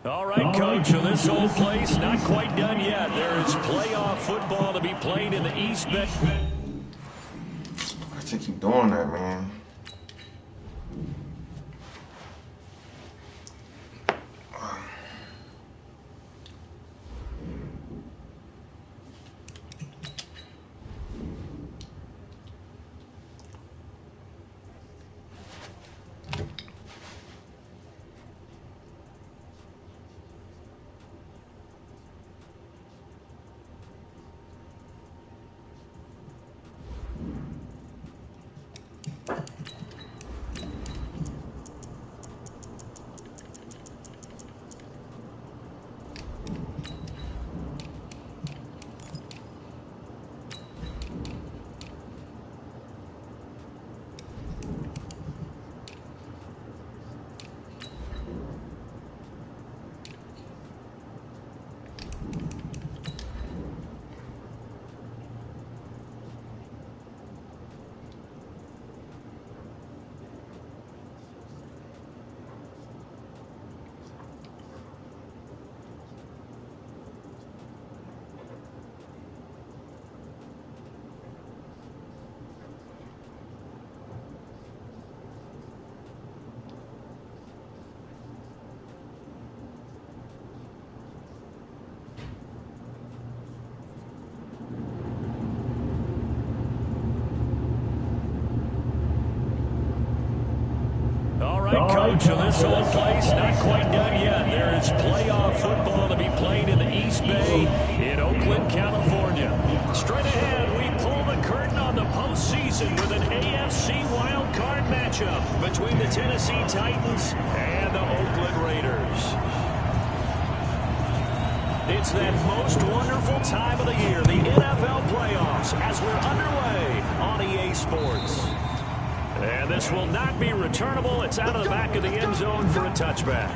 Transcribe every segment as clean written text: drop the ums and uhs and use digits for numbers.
All right, Coach, so this whole place not quite done yet. There is playoff football to be played in the East Bay. I just keep doing that, man. Coach, so this whole place not quite done yet. There is playoff football to be played in the East Bay in Oakland, California. Straight ahead, we pull the curtain on the postseason with an AFC wildcard matchup between the Tennessee Titans and the Oakland Raiders. It's that most wonderful time of the year, the NFL playoffs, as we're underway on EA Sports. And this will not be returnable. It's out of the back of the end zone for a touchback.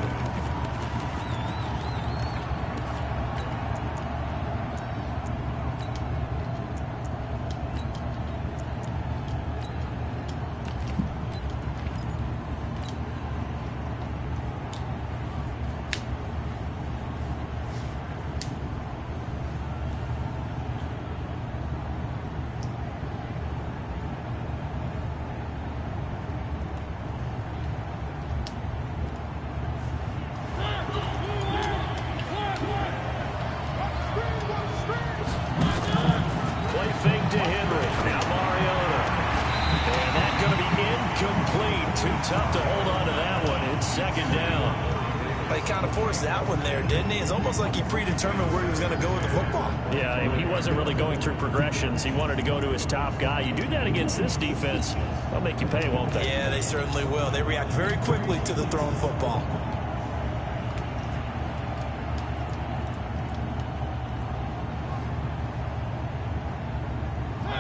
Tough to hold on to that one. It's second down. He kind of forced that one there, didn't he? It's almost like he predetermined where he was going to go with the football. Yeah, he wasn't really going through progressions. He wanted to go to his top guy. You do that against this defense, they'll make you pay, won't they? Yeah, they certainly will. They react very quickly to the thrown football.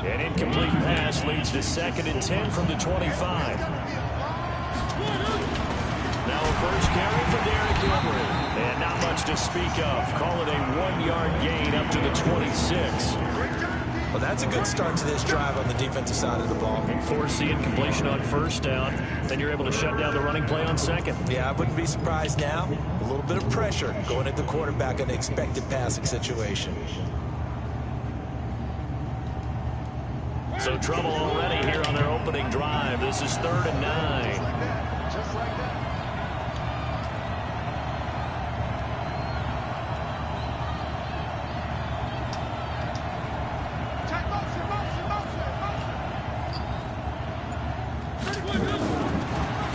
An incomplete pass leads to 2nd and 10 from the 25. Now a first carry for Derrick Henry. And not much to speak of. Call it a 1-yard gain up to the 26. Well, that's a good start to this drive on the defensive side of the ball. Force the incompletion on first down. Then you're able to shut down the running play on second. Yeah, I wouldn't be surprised now. A little bit of pressure going at the quarterback in the expected passing situation. So trouble already here on their opening drive. This is 3rd and 9. Just like that.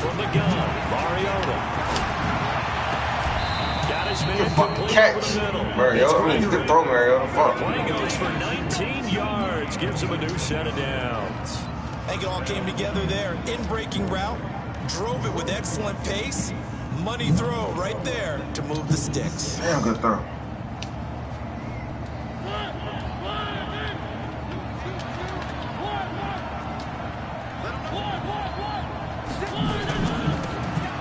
From the gun, Mariota. Got his man complete catch. over the middle. Mariota, I mean, good throw, Mariota. Fuck. Play goes for 19 yards. Gives him a new set of downs. I think it all came together there. In-breaking route. Drove it with excellent pace. Money throw right there to move the sticks. Damn good throw.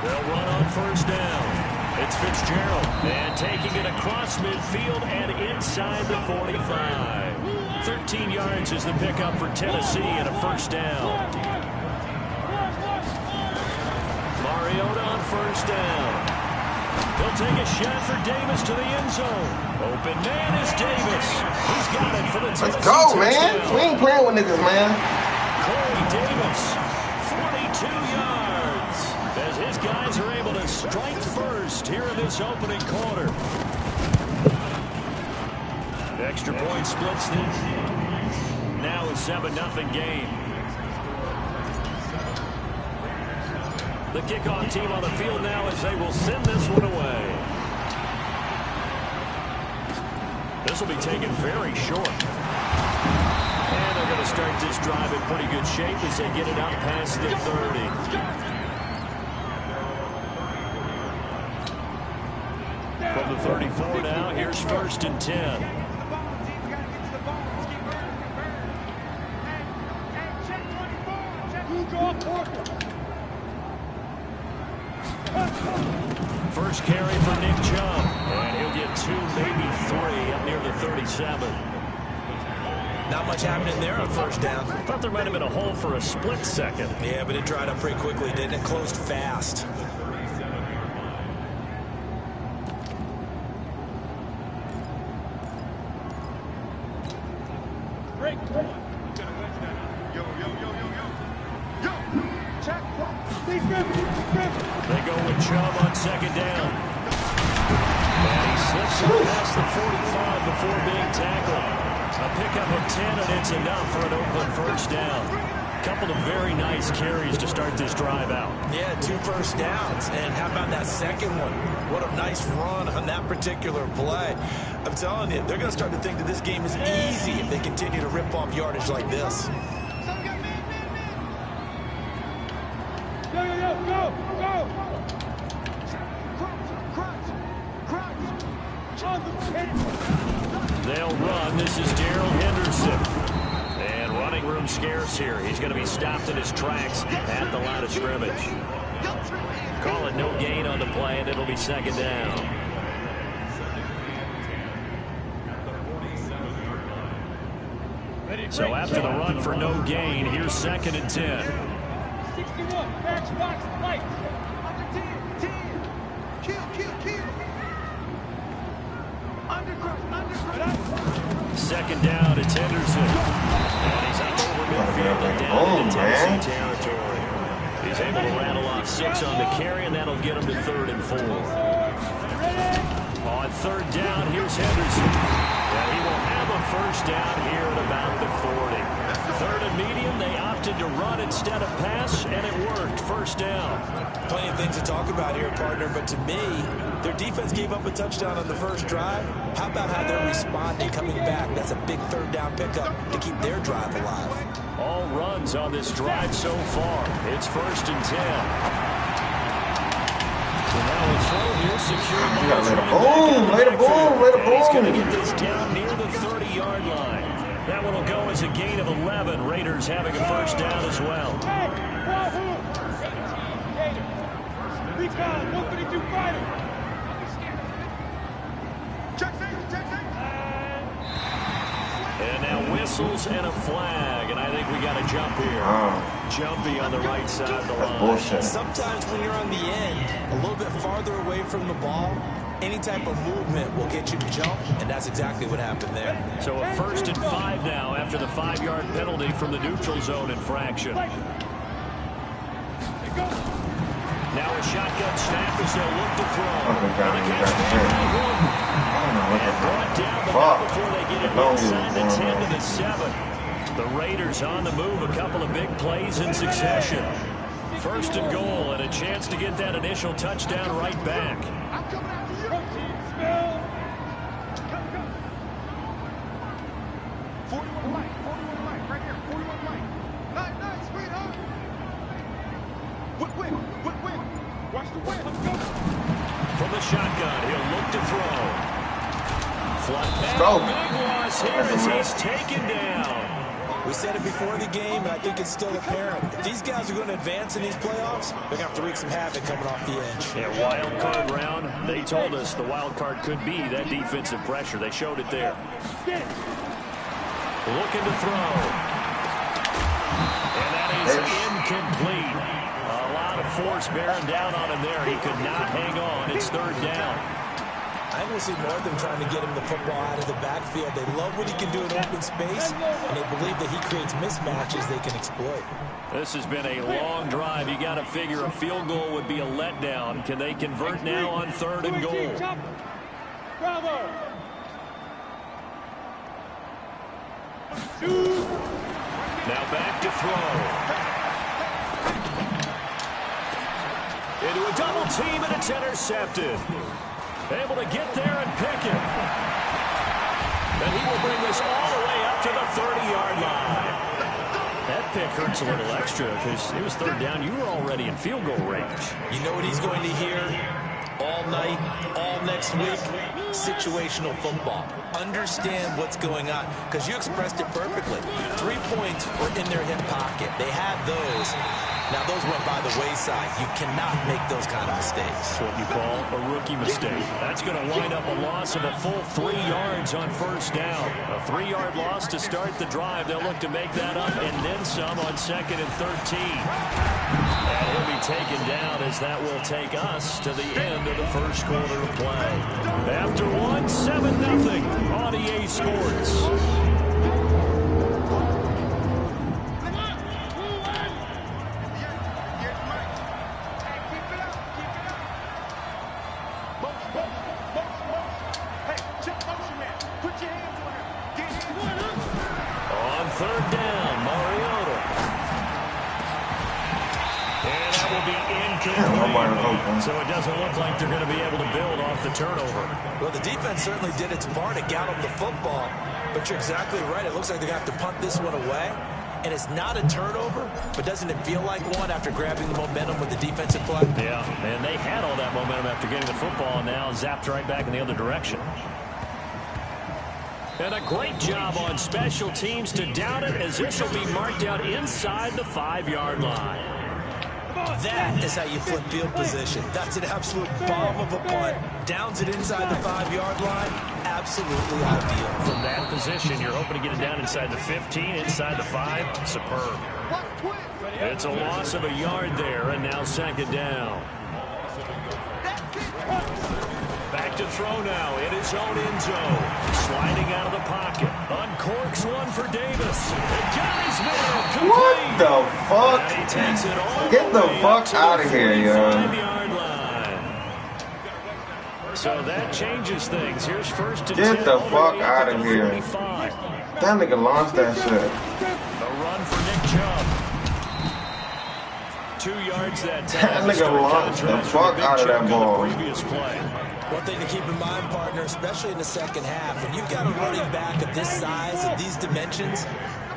They'll run on first down. It's Fitzgerald. And taking it across midfield and inside the 45. 13 yards is the pickup for Tennessee and a first down. Mariota on first down. He'll take a shot for Davis to the end zone. Open man is Davis. He's got it for the Tennessee Let's go, man. touchdown. We ain't playing with niggas, man. Corey Davis, 42 yards, as his guys are able to strike first here in this opening quarter. The extra point splits this. Now a 7-0 game. The kickoff team on the field now as they will send this one away. This will be taken very short. And they're going to start this drive in pretty good shape as they get it out past the 30. From the 34 now, here's 1st and 10. First carry for Nick Chubb, and he'll get 2, maybe 3 up near the 37. Not much happening there on first down. I thought there might have been a hole for a split second. Yeah, but it dried up pretty quickly, didn't it? Closed fast. They go with Chubb on 2nd down. And he slips it past the 45 before being tackled. A pickup of 10, and it's enough for an Oakland 1st down. Couple of very nice carries to start this drive out. Yeah, 2 first downs. And how about that second one? What a nice run on that particular play. I'm telling you, they're going to start to think that this game is easy if they continue to rip off yardage like this. They'll run. This is Darrell Henderson. And running room scarce here. He's going to be stopped in his tracks at the line of scrimmage. Call it no gain on the play, and it'll be 2nd down. So after the run for no gain, here's 2nd and 10. 61, match box, light. Under 10, 10. Kill. Second down, it's Henderson. And he's up over midfield and down into Tennessee territory. He's able to rattle off 6 on the carry, and that'll get him to 3rd and 4. On 3rd down, here's Henderson. And he will have a 1st down here at about the 40. 3rd and medium, they opted to run instead of pass, and it worked. 1st down. Plenty of things to talk about here, partner, but to me, their defense gave up a touchdown on the first drive. How about how they're responding, coming back? That's a big 3rd down pickup to keep their drive alive. All runs on this drive so far. It's 1st and 10. So now a throw here, secure. Let it boom. He's going to get this down near the 30-yard line. That one will go as a gain of 11. Raiders having a 1st down as well. And now whistles and a flag, and I think we got a jump here. Jumpy on the right side of the line. Bullshit. Sometimes when you're on the end, a little bit farther away from the ball, any type of movement will get you to jump, and that's exactly what happened there. So a 1st and 5 now after the 5-yard penalty from the neutral zone infraction. Now a shotgun snap as they'll look to throw. And brought down the ball before they get it inside the 10 to the 7. The Raiders on the move, a couple of big plays in succession. 1st and goal, and a chance to get that initial touchdown right back. 41 light, right here, 41 light. Nice, sweetheart. Whip. Watch the whip, let's go. From the shotgun, he'll look to throw. Flat Go. big loss here as he's taken down. We said it before the game, and I think it's still apparent. If these guys are going to advance in these playoffs, they're going to have to wreak some havoc coming off the edge. Yeah, wild card round. They told us the wild card could be that defensive pressure. They showed it there. Looking to throw. And that is incomplete. A lot of force bearing down on him there. He could not hang on. It's third down. I think we'll see more of them trying to get him the football out of the backfield. They love what he can do in open space, and they believe that he creates mismatches they can exploit. This has been a long drive. You got to figure a field goal would be a letdown. Can they convert now on 3rd and goal? Bravo. Now back to throw. Into a double team, and it's intercepted. Able to get there and pick it. And he will bring this all the way up to the 30-yard line. That pick hurts a little extra because it was 3rd down. You were already in field goal range. You know what he's going to hear all night, all next week? Situational football. Understand what's going on, because you expressed it perfectly. 3 points were in their hip pocket. They had those. Now, those went by the wayside. You cannot make those kind of mistakes. That's what you call a rookie mistake. That's going to wind up a loss of a full 3 yards on 1st down. A 3-yard loss to start the drive. They'll look to make that up and then some on 2nd and 13. And he'll be taken down as that will take us to the end of the first quarter of play. After one, 7-0 on EA Sports. So it doesn't look like they're going to be able to build off the turnover. Well, the defense certainly did its part to got them the football. But you're exactly right. It looks like they're going to have to punt this one away. And it's not a turnover, but doesn't it feel like one after grabbing the momentum with the defensive play? Yeah, and they had all that momentum after getting the football, and now zapped right back in the other direction. And a great job on special teams to down it, as this will be marked out inside the 5-yard line. That is how you flip field position. That's an absolute bomb of a punt. Downs it inside the 5-yard line. Absolutely ideal. From that position, you're hoping to get it down inside the 15, inside the 5. Superb. It's a loss of a yard there, and now 2nd down. Back to throw now in his own end zone. Sliding out of the pocket. Uncorks one for Davis. And got his man complete. What the fuck? And he takes it all Get the fuck out of here, yo. 5-yard line. So that changes things. Here's 1st and 10. Get the fuck out of here. 45. That nigga launched that shit. A run for Nick Chubb. 2 yards that time. That nigga launched the fuck out of that ball. Previous play. One thing to keep in mind, partner, especially in the second half, when you've got a running back of this size and these dimensions,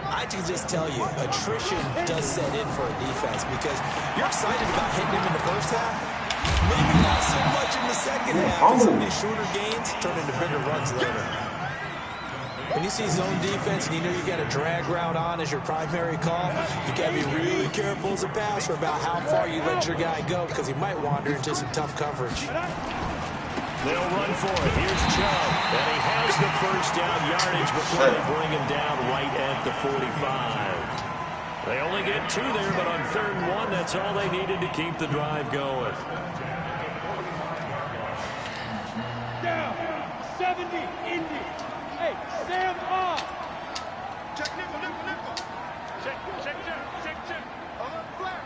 I can just tell you, attrition does set in for a defense, because you're excited about hitting him in the first half. Maybe not so much in the second half, and some of these shorter gains turn into bigger runs later. When you see zone defense and you know you got a drag route on as your primary call, you got to be really careful as a passer about how far you let your guy go, because he might wander into some tough coverage. They'll run for it. Here's Chubb. And he has the 1st down yardage before they bring him down right at the 45. They only get 2 there, but on 3rd and 1, that's all they needed to keep the drive going. Down. 70. Indy. Hey, Sam off. Check nickel. Check. Alert flare.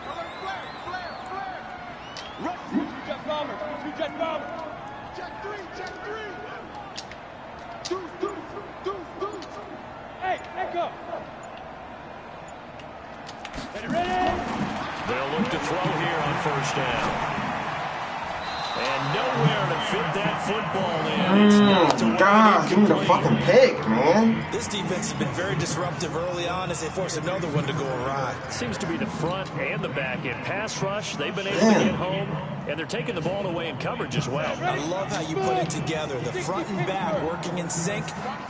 Rush. 2 jet bomber. Check 3. Deuce. Hey, echo. Ready? They'll look to throw here on 1st down. And nowhere to fit that football in. It's not to God, give me the fucking pick, man. This defense has been very disruptive early on as they force another one to go awry. Seems to be the front and the back end. Pass rush, they've been able to get home, and they're taking the ball away in coverage as well. I love how you put it together. The front and back working in sync.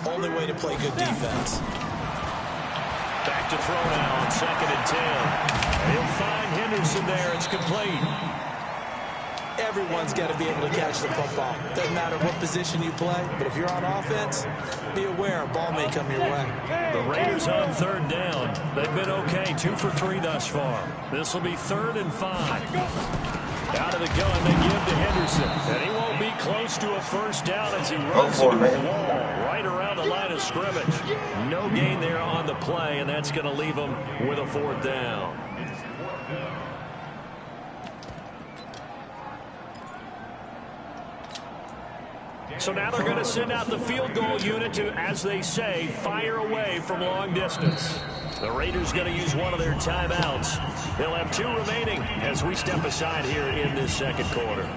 Only way to play good defense. Back to throw now on 2nd and 10. He'll find Henderson there. It's complete. Everyone's got to be able to catch the football. Doesn't matter what position you play, but if you're on offense, be aware a ball may come your way. The Raiders on 3rd down. They've been okay, 2 for 3 thus far. This will be 3rd and 5. Out of the gun, they give to Henderson, and he won't close to a first down as he runs into the wall right around the line of scrimmage. No gain there on the play, and that's going to leave him with a 4th down. So now they're going to send out the field goal unit to, as they say, fire away from long distance. The Raiders going to use one of their timeouts. They'll have 2 remaining as we step aside here in this second quarter.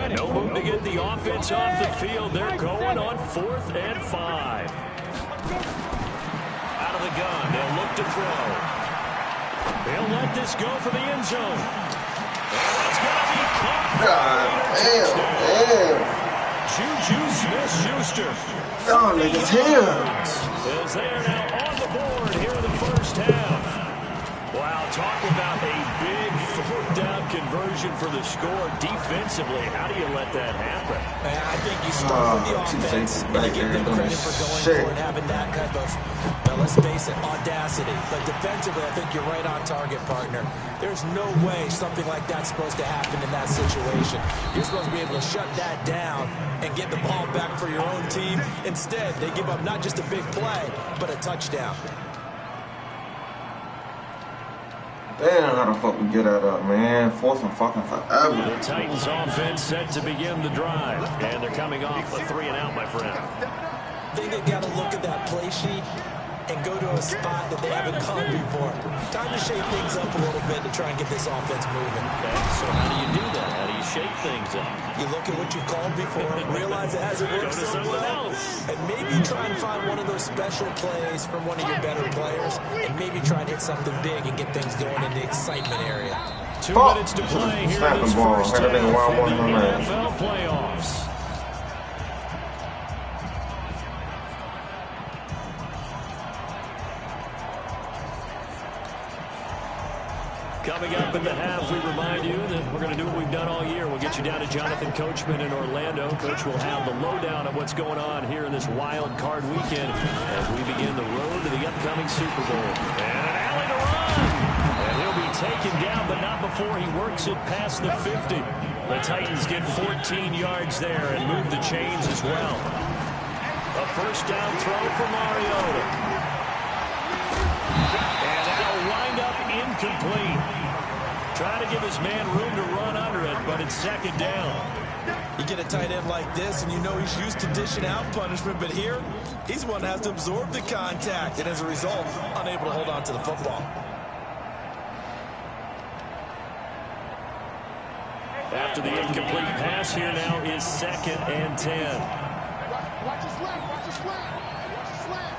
No move to get the offense off the field. They're going on 4th and 5. Out of the gun. They'll look to throw. They'll let this go for the end zone. And it's going to be caught. God Juju Smith-Schuster. damn. Y'all niggas here. As they are now on the board here in the first half. Wow, talk about a big 4th down conversion for the score defensively. How do you let that happen? I think you start with the offense and you give them credit for going for it and having that type of, well, let's face it, audacity. But defensively, I think you're right on target, partner. There's no way something like that's supposed to happen in that situation. You're supposed to be able to shut that down and get the ball back for your own team. Instead, they give up not just a big play, but a touchdown. Damn, how the fuck we get that up, man? 4th and fucking forever. The Titans offense set to begin the drive, and they're coming off a 3-and-out, my friend. I think they got to look at that play sheet and go to a spot that they haven't come before. Time to shake things up a little bit to try and get this offense moving. Okay, so how do you do that? How do you shake things up? You look at what you called before, realize it hasn't worked so well, and maybe try and find one of those special plays from one of your better players, and maybe try and hit something big and get things going in the excitement area. 2 minutes to play here in this first half in the NFL playoffs. Coming up in the half, we remind you that we're going to do what we've done all year. We'll get you down to Jonathan Coachman in Orlando. Coach will have the lowdown on what's going on here in this wild card weekend as we begin the road to the upcoming Super Bowl. And an alley to run. And he'll be taken down, but not before he works it past the 50. The Titans get 14 yards there and move the chains as well. A first down throw for Mariota. And that'll wind up incomplete. Trying to give his man room to run under it, but it's 2nd down. You get a tight end like this, and you know he's used to dishing out punishment, but here, he's the one that has to absorb the contact, and as a result, unable to hold on to the football. After the incomplete pass, here now is 2nd and 10. Watch the slant, watch the slant, watch the slant.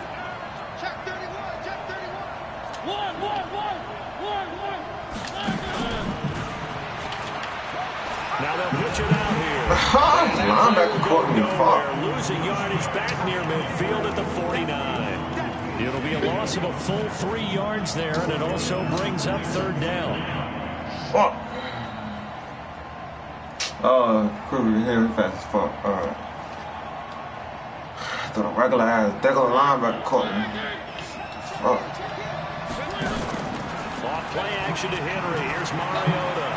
Check 31, check 31. One. Now they'll pitch it out here. Linebacker caught me. They're losing yardage back near midfield at the 49. It'll be a loss of a full 3 yards there, and it also brings up 3rd down. Fuck. Kruger here fast as fuck. Alright. I thought a regular ass degular linebacker caught me. Fuck. Off play action to Henry. Here's Mariota.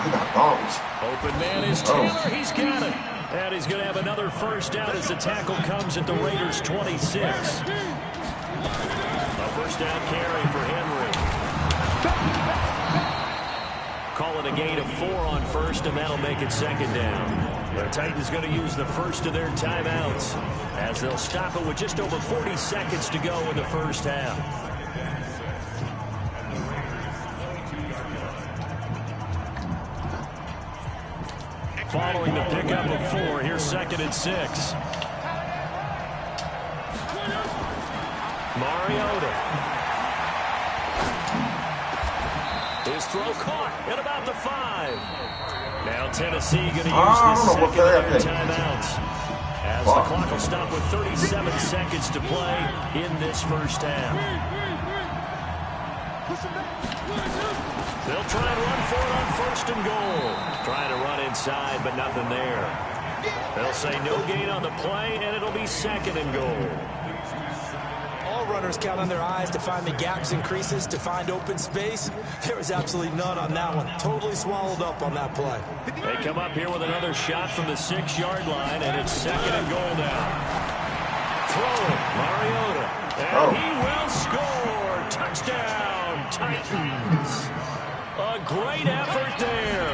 He got bombs. Open man is Taylor. He's got it. And he's going to have another first down as the tackle comes at the Raiders' 26. A first down carry for Henry. Call it a gain of 4 on first, and that'll make it 2nd down. The Titans going to use the first of their timeouts as they'll stop it with just over 40 seconds to go in the first half. Following the pickup of 4, here's 2nd and 6. Mariota. His throw caught at about the 5. Now Tennessee going to use this second of their timeouts as the clock will stop with 37 seconds to play in this first half. They'll try and run for it on 1st and goal. Trying to run inside, but nothing there. They'll say no gain on the play, and it'll be 2nd and goal. All runners count on their eyes to find the gaps and creases, to find open space. There was absolutely none on that one. Totally swallowed up on that play. They come up here with another shot from the 6-yard line, and it's 2nd and goal now. Throw it, Mariota, and he will score. Touchdown, Titans. A great effort there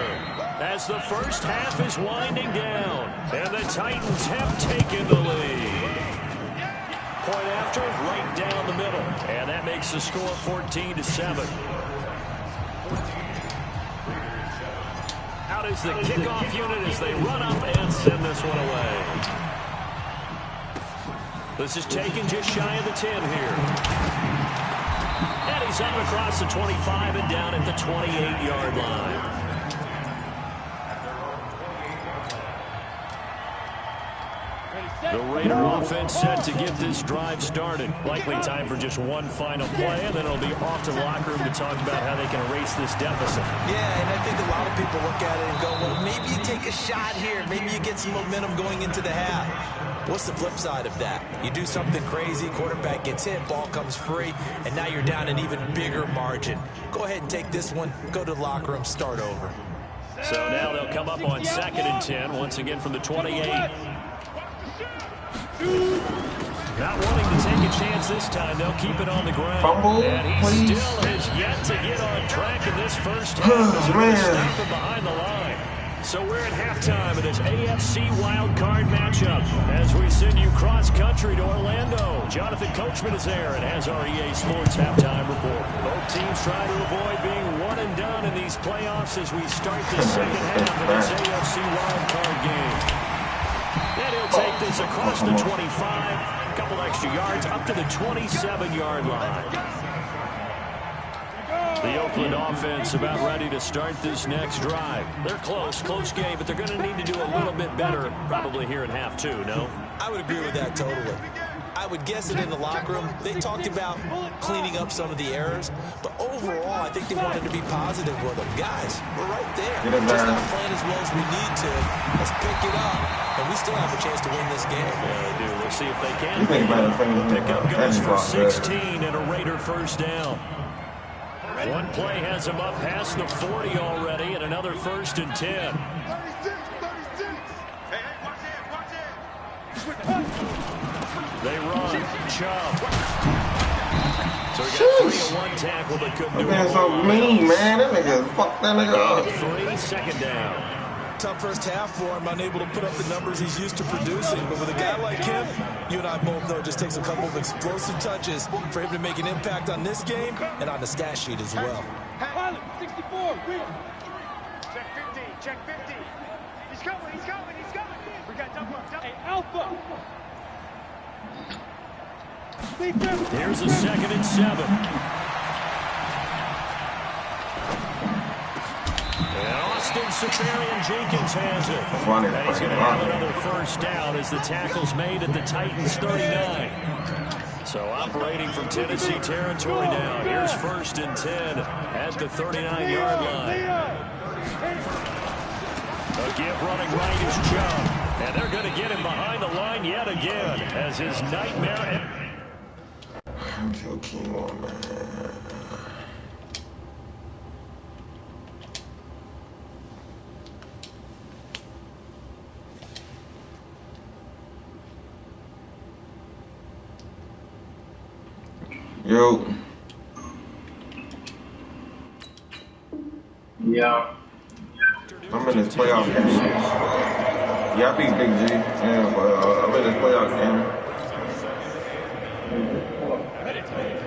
as the first half is winding down, and the Titans have taken the lead. Point after, right down the middle, and that makes the score 14-7. Out is the kickoff unit as they run up and send this one away. This is taken just shy of the 10 here. And he's up across the 25 and down at the 28-yard line. The Raider offense set to get this drive started. Likely time for just one final play, and then it'll be off to the locker room to talk about how they can erase this deficit. Yeah, and I think a lot of people look at it and go, well, maybe you take a shot here. Maybe you get some momentum going into the half. What's the flip side of that? You do something crazy, quarterback gets hit, ball comes free, and now you're down an even bigger margin. Go ahead and take this one, go to the locker room, start over. So now they'll come up on 2nd and 10, once again from the 28. Not wanting to take a chance this time, they'll keep it on the ground. Fumble, and he please. still has yet to get on track in this first half as they're stop him behind the line. So we're at halftime of this AFC wildcard matchup as we send you cross-country to Orlando. Jonathan Coachman is there and has our EA Sports halftime report. Both teams trying to avoid being one and done in these playoffs as we start the second half of this AFC wildcard game. And he'll take this across the 25, a couple extra yards, up to the 27-yard line. The Oakland offense about ready to start this next drive. They're close game, but they're going to need to do a little bit better probably here in half 2, no? I would agree with that totally. I would guess it in the locker room. They talked about cleaning up some of the errors, but overall, I think they wanted to be positive with them. Guys, we're right there. We're just not playing as well as we need to. Let's pick it up, and we still have a chance to win this game. Yeah, they do. We'll see if they can. The pickup goes for 16 and a Raider first down. One play has him up past the 40 already, and another 1st and 10. 36. Hey, watch it. They run. Chubb. So we got 3 in one tackle, but couldn't do it. That so mean, man. That nigga, fuck that nigga up. 3, 2nd down. Tough first half for him, unable to put up the numbers he's used to producing. But with a guy like him, you and I both know it just takes a couple of explosive touches for him to make an impact on this game and on the stat sheet as well. Pilot, 64, real. Check 50. He's coming. We got double up. Hey, Alpha. Here's a 2nd and 7. And Austin Seferian-Jenkins has it. And he's going to have another first down as the tackle's made at the Titans 39. So operating from Tennessee territory now. Here's 1st and 10 at the 39-yard line. A give running right is Chubb. And they're going to get him behind the line yet again as his nightmare. I'm so keen on, man. Yo. Yeah. I'm in this playoff game. Yeah, I beat Big G. Yeah, but I'm in this playoff game.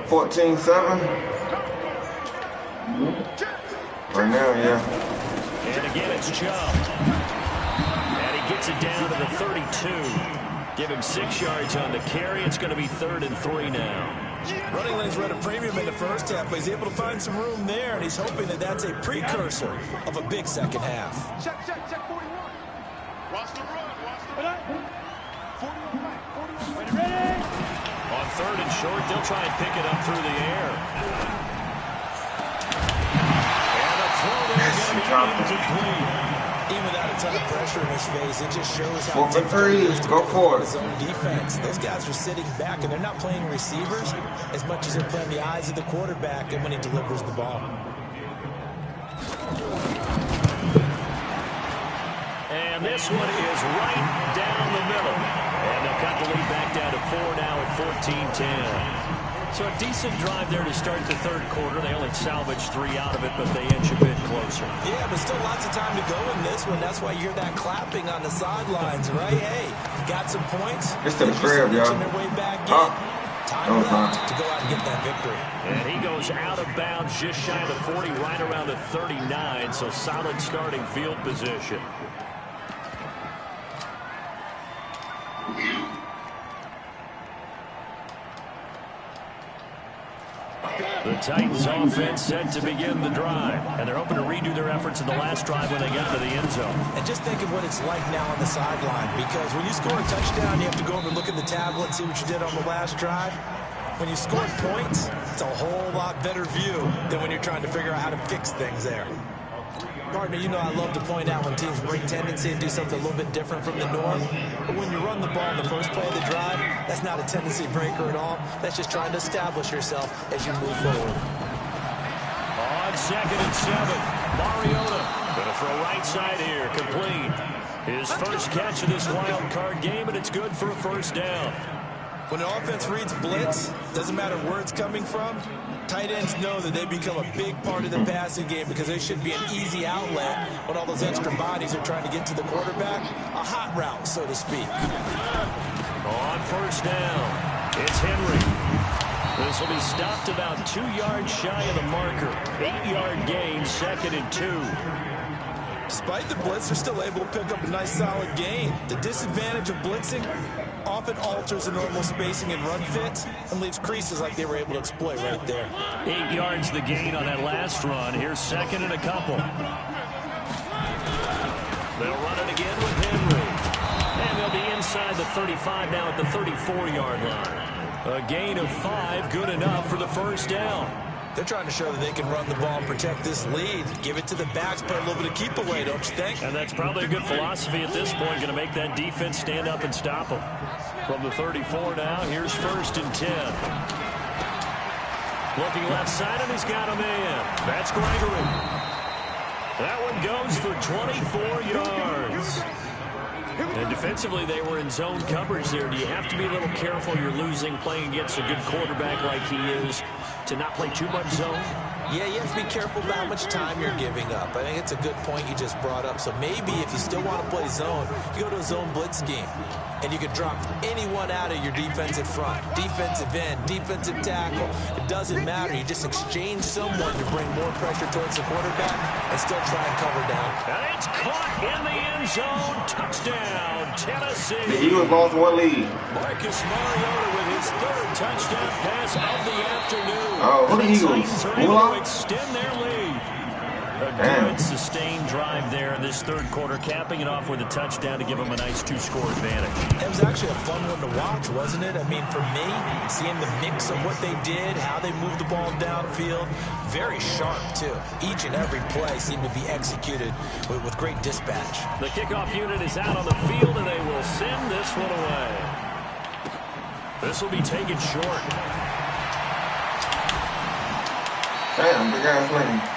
14-7. Right now, yeah. And again, it's Chubb. And he gets it down to the 32. Give him 6 yards on the carry. It's going to be 3rd and 3 now. Running lanes were at a premium in the first half, but he's able to find some room there, and he's hoping that that's a precursor of a big second half. Check 41. Watch the run. 41 right. On 3rd and short, they'll try and pick it up through the air. incomplete. Even without a ton of pressure in his face, it just shows how 4 for 3. Go for it. his own defense. Those guys are sitting back, and they're not playing receivers as much as they're playing the eyes of the quarterback and when he delivers the ball. And this one is right down the middle. And they'll cut the lead back down to 4 now at 14-10. So a decent drive there to start the third quarter. They only salvaged 3 out of it, but they inch a bit closer. Yeah, but still lots of time to go in this one. That's why you hear that clapping on the sidelines, right? Hey, got some points. It's to the crib, y'all. Their way back in. Time left to go out and get that victory. And he goes out of bounds just shy of the 40, right around the 39. So solid starting field position. The Titans offense set to begin the drive. And they're hoping to redo their efforts in the last drive when they got to the end zone. And just think of what it's like now on the sideline. Because when you score a touchdown, you have to go over and look at the tablet and see what you did on the last drive. When you score points, it's a whole lot better view than when you're trying to figure out how to fix things there. Partner, you know I love to point out when teams bring tendency and do something a little bit different from the norm. But when you run the ball in the first play of the drive, that's not a tendency breaker at all. That's just trying to establish yourself as you move forward. On 2nd and 7, Mariota gonna throw right side here, complete. His first catch of this wild card game, and it's good for a first down. When the offense reads blitz, doesn't matter where it's coming from, tight ends know that they become a big part of the passing game because they should be an easy outlet when all those extra bodies are trying to get to the quarterback. A hot route, so to speak. On first down, it's Henry. This will be stopped about 2 yards shy of the marker. 8-yard gain, 2nd and 2. Despite the blitz, they're still able to pick up a nice solid gain. The disadvantage of blitzing often alters the normal spacing and run fits and leaves creases like they were able to exploit right there. 8 yards the gain on that last run. Here's 2nd and a couple. They'll run it again with Henry. And they'll be inside the 35 now at the 34-yard line. A gain of 5, good enough for the first down. They're trying to show that they can run the ball and protect this lead. Give it to the backs, play a little bit of keep away, don't you think? And that's probably a good philosophy at this point. Going to make that defense stand up and stop them. From the 34 now, here's 1st and 10. Looking left side, and he's got a man. That's Gregory. That one goes for 24 yards. And defensively, they were in zone coverage there. Do you have to be a little careful? You're losing playing against a good quarterback like he is to not play too much zone? Yeah, you have to be careful about how much time you're giving up. I think it's a good point you just brought up. So maybe if you still want to play zone, you go to a zone blitz scheme. And you can drop anyone out of your defensive front. Defensive end, defensive tackle. It doesn't matter. You just exchange someone to bring more pressure towards the quarterback and still try and cover down. And it's caught in the end zone. Touchdown, Tennessee. The Eagles lost 1 lead. Marcus Mariota with his 3rd touchdown pass of the afternoon. Oh, who the Eagles? Titans are able to extend their lead. A Damn. good sustained drive there in this third quarter, capping it off with a touchdown to give them a nice 2-score advantage. It was actually a fun one to watch, wasn't it? I mean, for me, seeing the mix of what they did, how they moved the ball downfield, very sharp, too. Each and every play seemed to be executed with great dispatch. The kickoff unit is out on the field, and they will send this one away. This will be taken short. Damn, big ass lane.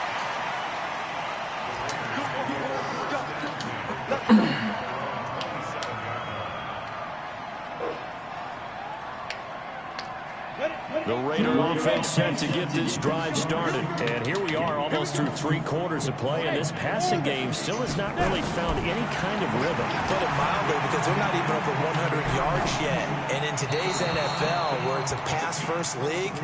The Raider offense set to get this drive started. And here we are almost through 3 quarters of play, and this passing game still has not really found any kind of rhythm. Put it mildly, because they're not even up at 100 yards yet. And in today's NFL, where it's a pass-first league,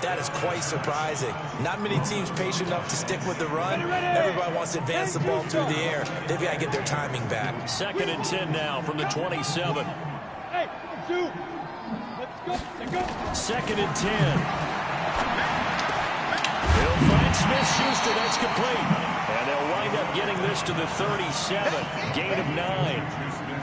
that is quite surprising. Not many teams patient enough to stick with the run. Everybody wants to advance the ball through the air. They've got to get their timing back. 2nd and 10 now from the 27. Hey, shoot. Let's go. 2nd and 10. He'll find Smith-Schuster. That's complete. And they'll wind up getting this to the 37. Gain of 9.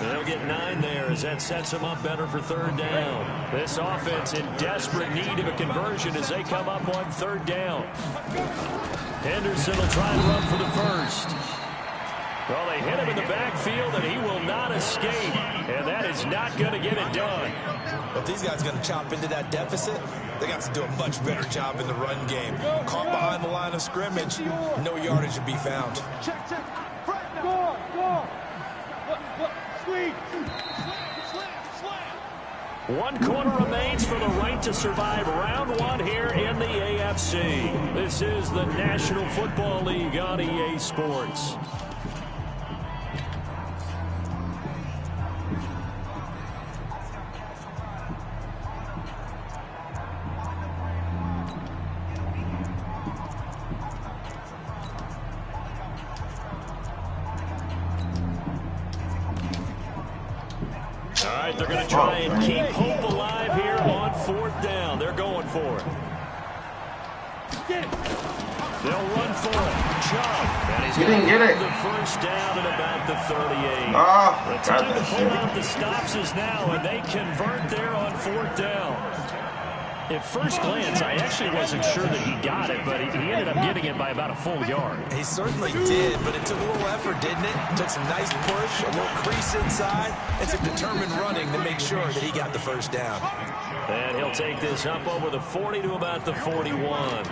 They'll get 9 there as that sets them up better for 3rd down. This offense in desperate need of a conversion as they come up on 3rd down. Henderson will try and run for the first. Well, they hit him in the backfield, and he will not escape. And that is not going to get it done. If these guys are going to chop into that deficit, they got to do a much better job in the run game. Caught behind the line of scrimmage, no yardage to be found. Check. Right now. Go. Sweep. Slam. One quarter remains for the right to survive round one here in the AFC. This is the National Football League on EA Sports. All right, they're going to try and keep hope alive here on fourth down. They're going for it. They'll run for it. Chubb. And he's didn't get it. The first down at about the 38. Oh, the time to pull out the stops is now, and they convert there on fourth down. At first glance, I actually wasn't sure that he got it, but he ended up getting it by about a full yard. He certainly did, but it took a little effort, didn't it? Took some nice push, a little crease inside, and some determined running to make sure that he got the first down. And he'll take this up over the 40 to about the 41.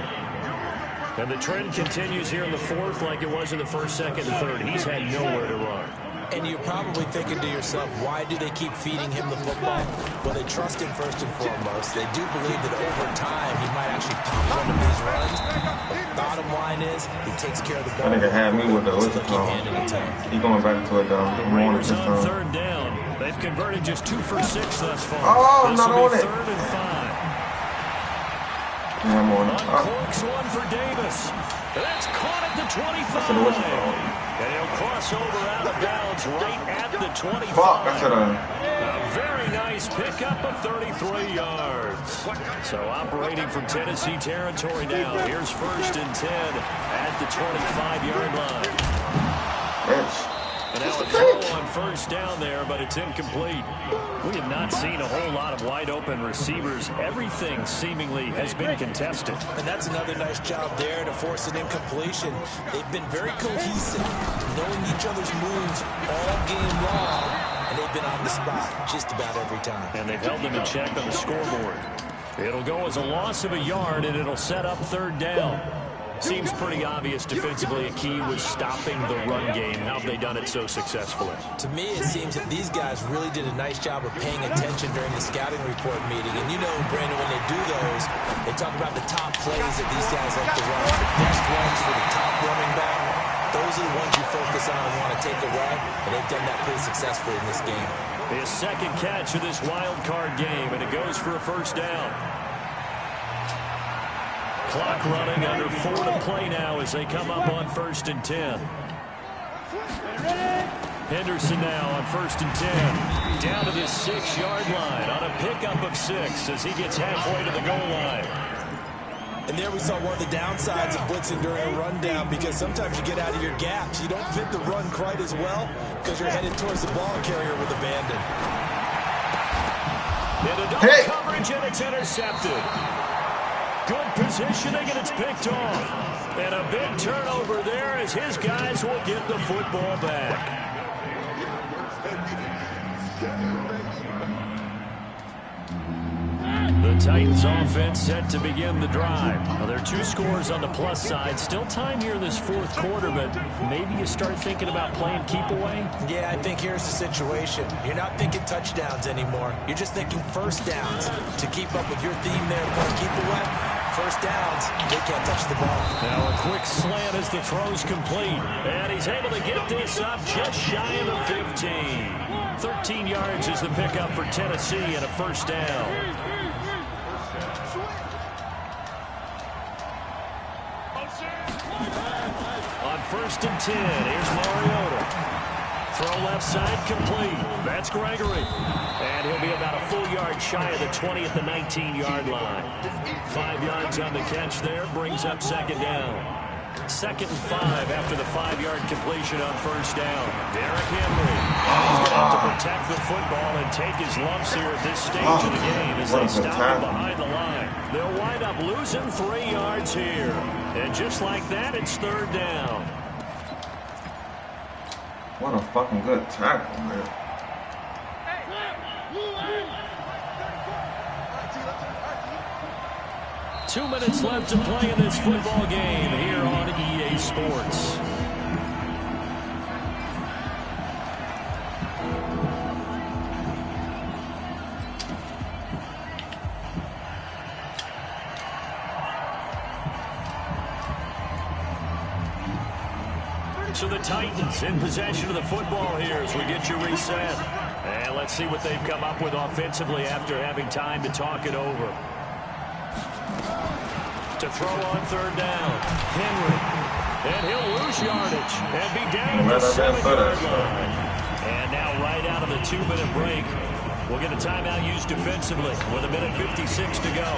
And the trend continues here in the fourth like it was in the first, second, and third. He's had nowhere to run. And you're probably thinking to yourself, why do they keep feeding him the football? Well, they trust him first and foremost. They do believe that over time he might actually pop one of these runs. But bottom line is, he takes care of the ball. That nigga had me with the what's it called? He going back to it though. Raiders on third down. They've converted just 2 for 6 thus far. Oh, I'm not on it. Third and 5. Yeah, I'm on it. Uncorks one for Davis. That's caught at the 25. And he'll cross over out of bounds right at the 25. Fuck, I should have. A very nice pickup of 33 yards. So operating from Tennessee territory now. Here's first and 10 at the 25-yard line. Bitch. And now a throw on first down there, but it's incomplete. We have not seen a whole lot of wide-open receivers. Everything seemingly has been contested. And that's another nice job there to force an incompletion. They've been very cohesive, knowing each other's moves all game long, and they've been on the spot just about every time. And they've held them in check on the scoreboard. It'll go as a loss of a yard, and it'll set up third down. Seems pretty obvious defensively a key was stopping the run game. How have they done it so successfully? To me, it seems that these guys really did a nice job of paying attention during the scouting report meeting. And you know, Brandon, when they do those, they talk about the top plays that these guys like to run, the best ones for the top running back. Those are the ones you focus on and want to take away, and they've done that pretty successfully in this game. His second catch of this wild card game, and it goes for a first down. Clock running under 4 to play now as they come up on first and 10. Henderson now on first and 10. Down to the 6-yard line on a pickup of 6 as he gets halfway to the goal line. And there we saw one of the downsides of blitzing during a rundown, because sometimes you get out of your gaps. You don't fit the run quite as well because you're headed towards the ball carrier with abandon. Into double coverage, and it's intercepted. Good positioning, and it's picked off. And a big turnover there as his guys will get the football back. The Titans offense set to begin the drive. Now, there are 2 scores on the plus side. Still time here in this fourth quarter, but maybe you start thinking about playing keep away? Yeah, I think here's the situation. You're not thinking touchdowns anymore. You're just thinking first downs. To keep up with your theme there, playing keep away, first downs, they can't touch the ball. Now a quick slant as the throw's complete. And he's able to get this up just shy of the 15. 13 yards is the pickup for Tennessee and a first down. On first and 10, here's Mariota. Throw left side complete. That's Gregory. And he'll be about a full yard shy of the 20 at the 19-yard line. 5 yards on the catch there, brings up second down. Second and 5 after the 5-yard completion on first down. Derrick Henry. He's going to have to protect the football and take his lumps here at this stage of the game as they stop him behind the line. They'll wind up losing 3 yards here. And just like that, it's third down. What a fucking good tackle, man. 2 minutes left to play in this football game here on EA Sports. So the Titans in possession of the football here as we get you reset. And let's see what they've come up with offensively after having time to talk it over. To throw on third down, Henry. And he'll lose yardage and be down at the 7-yard line. And now right out of the 2-minute break, we'll get a timeout used defensively with 1:56 to go.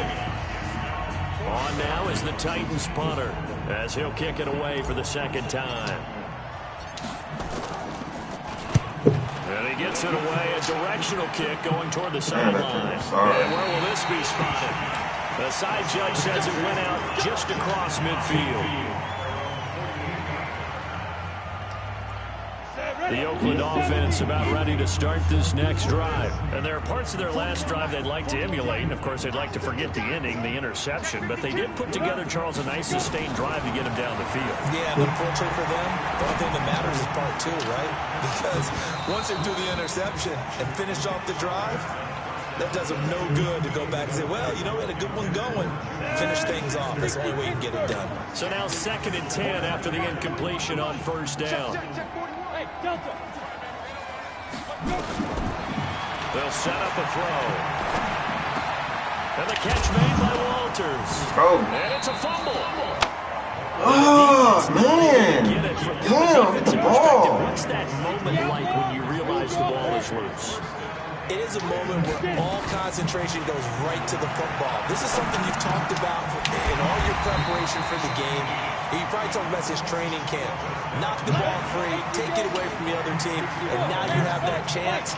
On now is the Titans punter as he'll kick it away for the second time. And he gets it away, a directional kick going toward the sideline. And where will this be spotted? The side judge says it went out just across midfield. The Oakland offense about ready to start this next drive. And there are parts of their last drive they'd like to emulate. And, of course, they'd like to forget the inning, the interception. But they did put together, Charles, a nice sustained drive to get him down the field. Yeah, and unfortunately for them, the only thing that matters is part two, right? Because once they do the interception and finish off the drive, that does them no good to go back and say, well, you know, we had a good one going. Finish things off. That's the only way you can get it done. So now 2nd and 10 after the incompletion on first down. They'll set up a throw. And the catch made by Walters. Oh. And it's a fumble. Oh, man. Damn, get the ball. What's that moment like when you realize the ball is loose? It is a moment where all concentration goes right to the football. This is something you've talked about in all your preparation for the game. You probably talked about this training camp. Knock the ball free, take it away from the other team, and now you have that chance.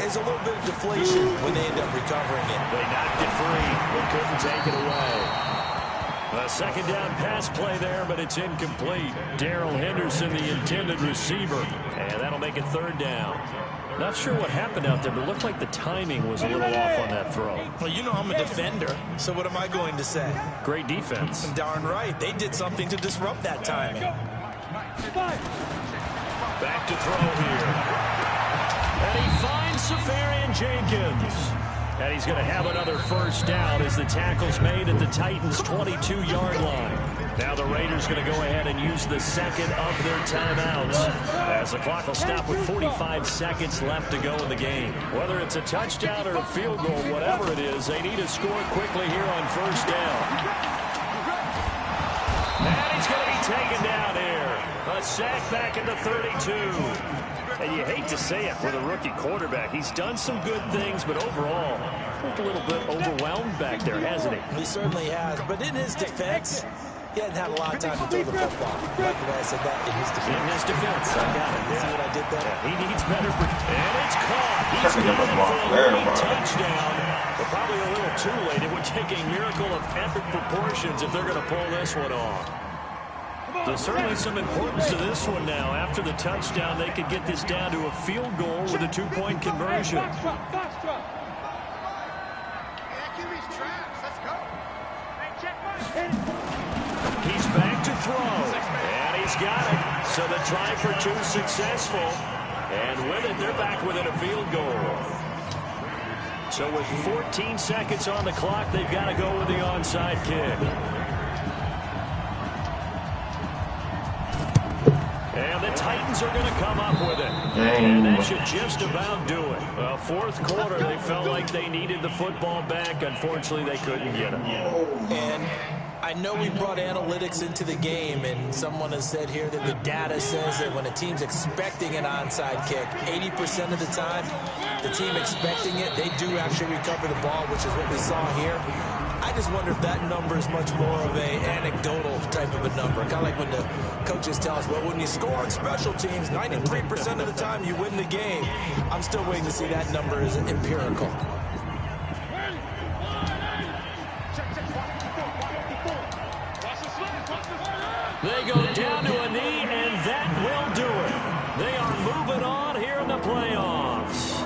There's a little bit of deflation when they end up recovering it. They knocked it free, but couldn't take it away. A second down pass play there, but it's incomplete. Darrell Henderson, the intended receiver, and that'll make it third down. Not sure what happened out there, but it looked like the timing was a little off on that throw. Well, you know I'm a defender, so what am I going to say? Great defense. Darn right. They did something to disrupt that timing. Back to throw here. And he finds Safarian Jenkins. And he's going to have another first down as the tackle's made at the Titans' 22-yard line. Now the Raiders going to go ahead and use the second of their timeouts as the clock will stop with 45 seconds left to go in the game. Whether it's a touchdown or a field goal, whatever it is, they need to score quickly here on first down. And he's going to be taken down here. A sack back at the 32. And you hate to say it with a rookie quarterback. He's done some good things, but overall, a little bit overwhelmed back there, hasn't he? He certainly has. But in his defense, he hadn't had a lot of time to throw the football. Like the way I said that, in his defense. In his defense, I got it. See what I did there? Yeah, he needs better. And it's caught. He's got it for a late touchdown. But probably a little too late. It would take a miracle of epic proportions if they're going to pull this one off. There's certainly some importance to this one now. After the touchdown, they could get this down to a field goal with a two-point conversion. He's back to throw, and he's got it. So the try for two successful, and with it, they're back within a field goal. So with 14 seconds on the clock, they've got to go with the onside kick. And the Titans are going to come up with it. And that should just about do it. Well, fourth quarter, they felt like they needed the football back. Unfortunately, they couldn't get it. And I know we brought analytics into the game, and someone has said here that the data says that when a team's expecting an onside kick, 80% of the time, the team expecting it, they do actually recover the ball, which is what we saw here. I just wonder if that number is much more of a anecdotal type of a number. Kind of like when the coaches tell us, well, when you score on special teams, 93% of the time you win the game. I'm still waiting to see that number is empirical. go down to a knee, and that will do it. They are moving on here in the playoffs.